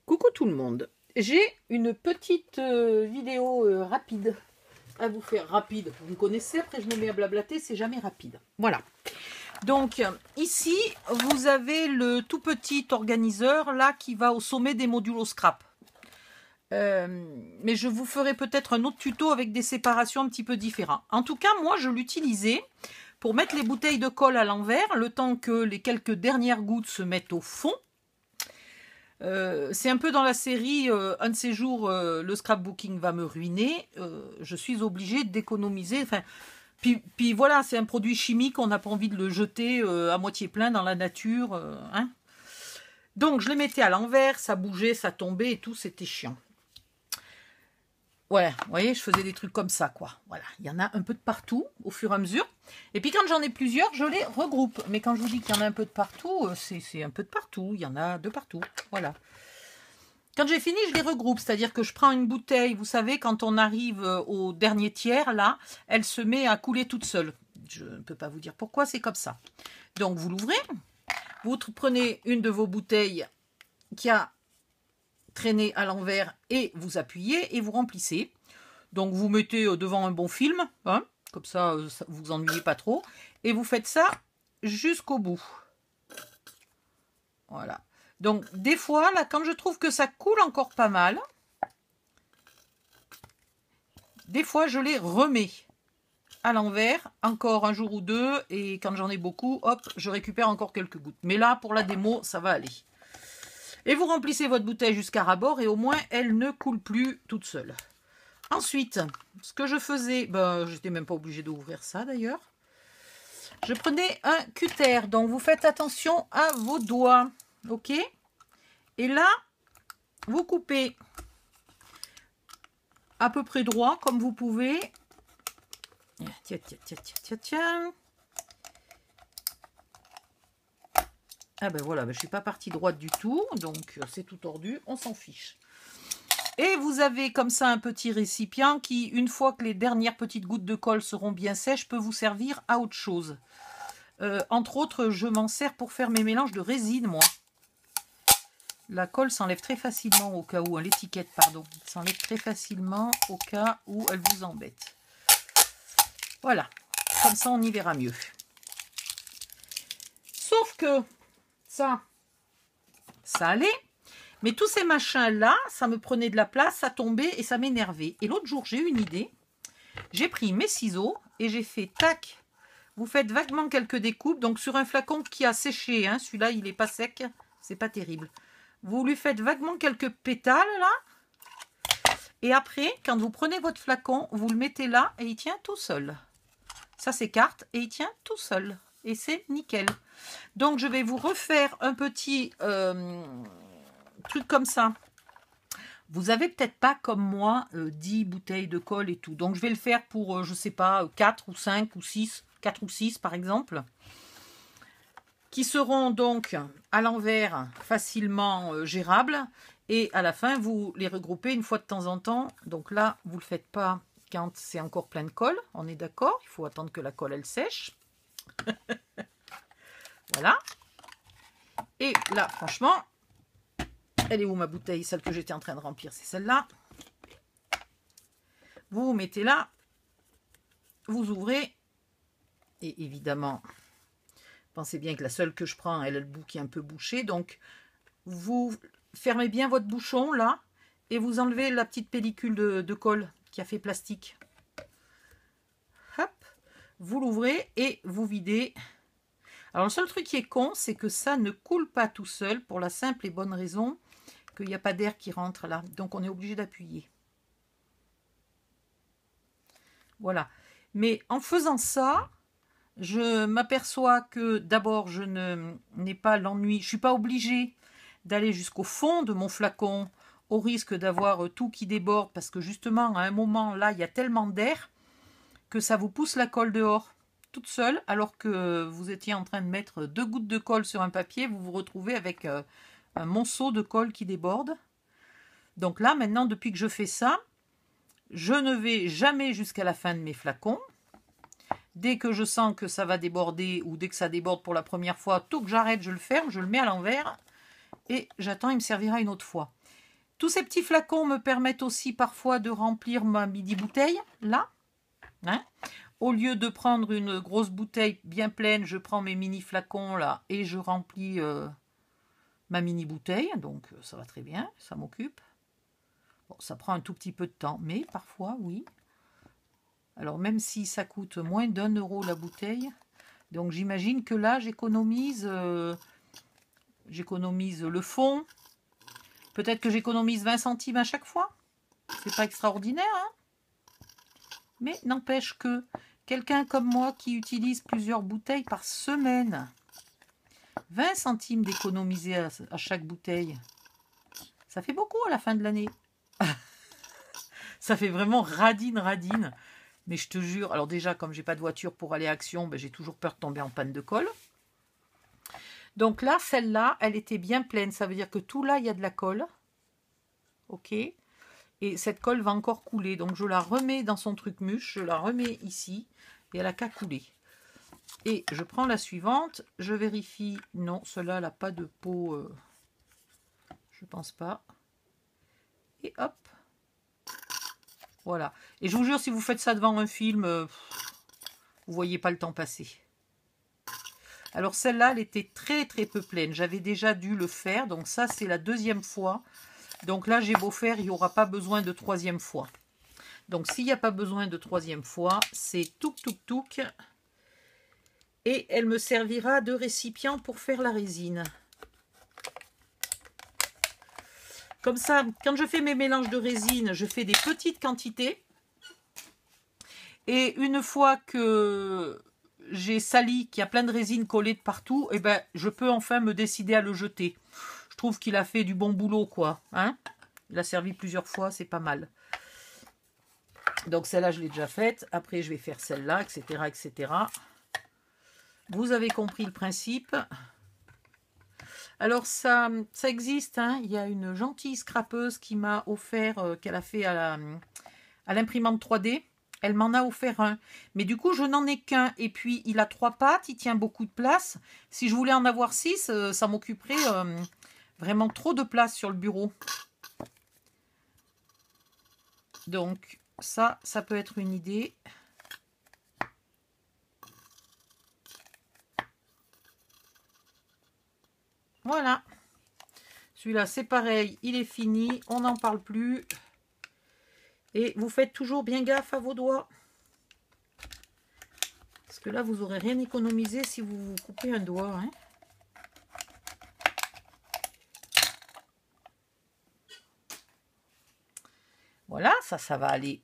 Coucou tout le monde, j'ai une petite vidéo rapide à vous faire. Rapide, vous me connaissez, après je me mets à blablater, c'est jamais rapide. Voilà, donc ici vous avez le tout petit organiseur là qui va au sommet des modules scrap. Mais je vous ferai peut-être un autre tuto avec des séparations un petit peu différentes. En tout cas, moi je l'utilisais pour mettre les bouteilles de colle à l'envers, le temps que les quelques dernières gouttes se mettent au fond. C'est un peu dans la série un de ces jours le scrapbooking va me ruiner, je suis obligée d'économiser, enfin, puis voilà, c'est un produit chimique, on n'a pas envie de le jeter à moitié plein dans la nature, hein. Donc je les mettais à l'envers, ça bougeait, ça tombait et tout, c'était chiant. Ouais, vous voyez, je faisais des trucs comme ça, quoi. Voilà, il y en a un peu de partout, au fur et à mesure. Et puis quand j'en ai plusieurs, je les regroupe. Mais quand je vous dis qu'il y en a un peu de partout, c'est un peu de partout. Il y en a de partout, voilà. Quand j'ai fini, je les regroupe. C'est-à-dire que je prends une bouteille, vous savez, quand on arrive au dernier tiers, là, elle se met à couler toute seule. Je ne peux pas vous dire pourquoi, c'est comme ça. Donc, vous l'ouvrez. Vous prenez une de vos bouteilles qui a traîné à l'envers et vous appuyez et vous remplissez. Donc vous mettez devant un bon film, hein, comme ça, vous vous ennuyez pas trop, et vous faites ça jusqu'au bout. Voilà. Donc des fois, là, quand je trouve que ça coule encore pas mal, des fois je les remets à l'envers, encore un jour ou deux, et quand j'en ai beaucoup, hop, je récupère encore quelques gouttes. Mais là, pour la démo, ça va aller. Et vous remplissez votre bouteille jusqu'à ras-bord et au moins elle ne coule plus toute seule. Ensuite, ce que je faisais, ben, j'étais même pas obligée d'ouvrir ça d'ailleurs. Je prenais un cutter, donc vous faites attention à vos doigts, ok? Et là, vous coupez à peu près droit comme vous pouvez. Tiens, tiens, tiens, tiens, tiens, tiens. Ah ben voilà, ben je suis pas partie droite du tout, donc c'est tout tordu, on s'en fiche. Et vous avez comme ça un petit récipient qui, une fois que les dernières petites gouttes de colle seront bien sèches, peut vous servir à autre chose. Entre autres, je m'en sers pour faire mes mélanges de résine, moi. La colle s'enlève très facilement au cas où, l'étiquette, pardon, s'enlève très facilement au cas où elle vous embête. Voilà, comme ça on y verra mieux. Sauf que ça allait. Mais tous ces machins-là, ça me prenait de la place, ça tombait et ça m'énervait. Et l'autre jour, j'ai eu une idée. J'ai pris mes ciseaux et j'ai fait tac. Vous faites vaguement quelques découpes. Donc sur un flacon qui a séché, hein, celui-là, il n'est pas sec. C'est pas terrible. Vous lui faites vaguement quelques pétales, là. Et après, quand vous prenez votre flacon, vous le mettez là et il tient tout seul. Ça s'écarte et il tient tout seul. Et c'est nickel. Donc je vais vous refaire un petit... truc comme ça. Vous avez peut-être pas comme moi 10 bouteilles de colle et tout. Donc je vais le faire pour, je sais pas, 4 ou 5 ou 6, 4 ou 6 par exemple. Qui seront donc à l'envers facilement gérables. Et à la fin, vous les regroupez une fois de temps en temps. Donc là, vous le faites pas quand c'est encore plein de colle. On est d'accord? Il faut attendre que la colle, elle sèche. Voilà. Et là, franchement... Elle est où ma bouteille? Celle que j'étais en train de remplir, c'est celle-là. Vous vous mettez là. Vous ouvrez. Et évidemment, pensez bien que la seule que je prends, elle a le bout qui est un peu bouché. Donc, vous fermez bien votre bouchon là. Et vous enlevez la petite pellicule de colle qui a fait plastique. Hop. Vous l'ouvrez et vous videz. Alors, le seul truc qui est con, c'est que ça ne coule pas tout seul pour la simple et bonne raison qu'il n'y a pas d'air qui rentre là. Donc, on est obligé d'appuyer. Voilà. Mais en faisant ça, je m'aperçois que d'abord, je n'ai pas l'ennui. Je ne suis pas obligée d'aller jusqu'au fond de mon flacon au risque d'avoir tout qui déborde parce que justement, à un moment, là, il y a tellement d'air que ça vous pousse la colle dehors toute seule alors que vous étiez en train de mettre 2 gouttes de colle sur un papier. Vous vous retrouvez avec... un monceau de colle qui déborde. Donc là, maintenant, depuis que je fais ça, je ne vais jamais jusqu'à la fin de mes flacons. Dès que je sens que ça va déborder ou dès que ça déborde pour la première fois, tout que j'arrête, je le ferme, je le mets à l'envers et j'attends, il me servira une autre fois. Tous ces petits flacons me permettent aussi parfois de remplir ma midi bouteille, là. Hein. Au lieu de prendre une grosse bouteille bien pleine, je prends mes mini flacons là et je remplis ma mini bouteille. Donc ça va très bien, ça m'occupe. Bon, ça prend un tout petit peu de temps, mais parfois, oui. Alors même si ça coûte moins d'1 euro la bouteille, donc j'imagine que là j'économise le fond. Peut-être que j'économise 20 centimes à chaque fois. C'est pas extraordinaire, hein? Mais n'empêche que quelqu'un comme moi qui utilise plusieurs bouteilles par semaine, 20 centimes d'économiser à chaque bouteille, ça fait beaucoup à la fin de l'année. Ça fait vraiment radine. Mais je te jure, alors déjà, comme j'ai pas de voiture pour aller à Action, ben, j'ai toujours peur de tomber en panne de colle. Donc là, celle-là, elle était bien pleine. Ça veut dire que tout là, il y a de la colle. Ok. Et cette colle va encore couler. Donc je la remets dans son truc mûche. Je la remets ici. Et elle n'a qu'à couler. Et je prends la suivante. Je vérifie. Non, celle-là, elle n'a pas de peau. Je pense pas. Et hop. Voilà. Et je vous jure, si vous faites ça devant un film, vous voyez pas le temps passer. Alors celle-là, elle était très peu pleine. J'avais déjà dû le faire. Donc ça, c'est la deuxième fois. Donc là, j'ai beau faire, il n'y aura pas besoin de troisième fois. Donc s'il n'y a pas besoin de troisième fois, c'est touk. Et elle me servira de récipient pour faire la résine. Comme ça, quand je fais mes mélanges de résine, je fais des petites quantités. Et une fois que j'ai sali, qu'il y a plein de résine collée de partout, eh ben, je peux enfin me décider à le jeter. Je trouve qu'il a fait du bon boulot, quoi. Hein? Il a servi plusieurs fois, c'est pas mal. Donc celle-là, je l'ai déjà faite. Après, je vais faire celle-là, etc. Vous avez compris le principe. Alors ça existe, hein. Il y a une gentille scrapeuse qui m'a offert, qu'elle a fait à l'imprimante 3D. Elle m'en a offert un. Mais du coup, je n'en ai qu'un. Et puis, il a 3 pattes, il tient beaucoup de place. Si je voulais en avoir 6, ça m'occuperait vraiment trop de place sur le bureau. Donc, ça peut être une idée. Voilà. Celui-là, c'est pareil, il est fini, on n'en parle plus. Et vous faites toujours bien gaffe à vos doigts. Parce que là, vous n'aurez rien économisé si vous vous coupez un doigt. Hein. Voilà, ça va aller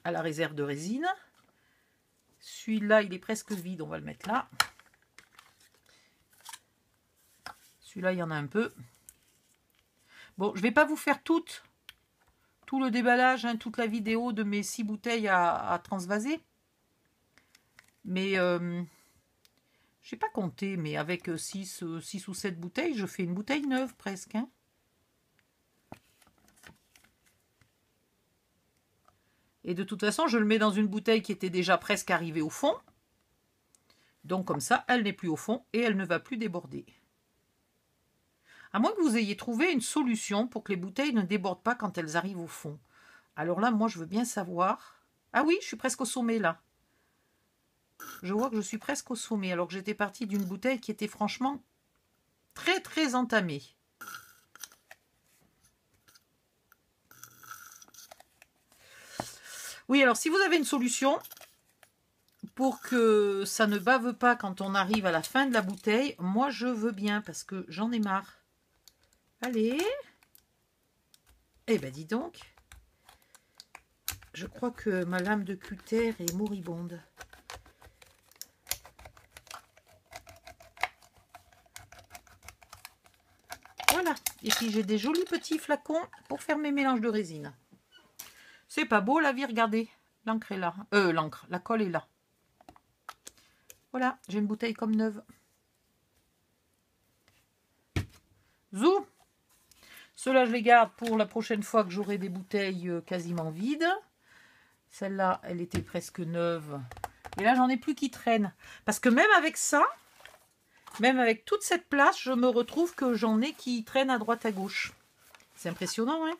à la réserve de résine. Celui-là, il est presque vide, on va le mettre là. Celui-là, il y en a un peu. Bon, je ne vais pas vous faire tout le déballage, hein, toute la vidéo de mes 6 bouteilles à transvaser. Mais, je n'ai pas compté, mais avec 6 ou 7 bouteilles, je fais une bouteille neuve presque. Hein. Et de toute façon, je le mets dans une bouteille qui était déjà presque arrivée au fond. Donc comme ça, elle n'est plus au fond et elle ne va plus déborder. À moins que vous ayez trouvé une solution pour que les bouteilles ne débordent pas quand elles arrivent au fond. Alors là, moi, je veux bien savoir. Ah oui, je suis presque au sommet là. Je vois que je suis presque au sommet, alors que j'étais partie d'une bouteille qui était franchement très entamée. Oui, alors si vous avez une solution pour que ça ne bave pas quand on arrive à la fin de la bouteille, moi je veux bien parce que j'en ai marre. Allez. Eh ben dis donc. Je crois que ma lame de cutter est moribonde. Voilà. Et puis j'ai des jolis petits flacons pour faire mes mélanges de résine. C'est pas beau la vie, regardez. L'encre est là. La colle est là. Voilà, j'ai une bouteille comme neuve. Zou. Ceux-là, je les garde pour la prochaine fois que j'aurai des bouteilles quasiment vides. Celle-là, elle était presque neuve. Et là, j'en ai plus qui traînent. Parce que même avec ça, Même avec toute cette place, je me retrouve que j'en ai qui traînent à droite à gauche. C'est impressionnant, hein?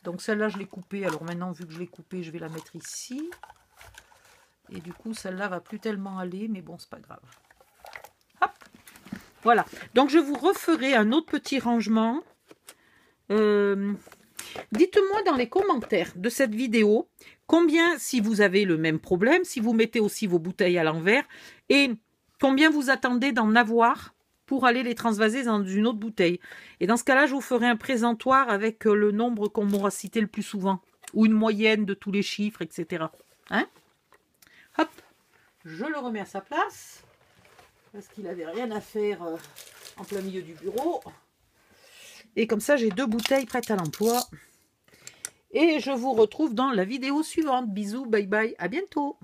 Donc celle-là, je l'ai coupée. Alors maintenant, vu que je l'ai coupée, je vais la mettre ici. Et du coup, celle-là va plus tellement aller, mais bon, c'est pas grave. Hop! Voilà. Donc je vous referai un autre petit rangement. Dites-moi dans les commentaires de cette vidéo combien, si vous avez le même problème, si vous mettez aussi vos bouteilles à l'envers, et combien vous attendez d'en avoir pour aller les transvaser dans une autre bouteille. Et dans ce cas-là, je vous ferai un présentoir avec le nombre qu'on m'aura cité le plus souvent, ou une moyenne de tous les chiffres, etc. Hein? Hop, je le remets à sa place, parce qu'il n'avait rien à faire en plein milieu du bureau. Et comme ça, j'ai 2 bouteilles prêtes à l'emploi. Et je vous retrouve dans la vidéo suivante. Bisous, bye bye, à bientôt.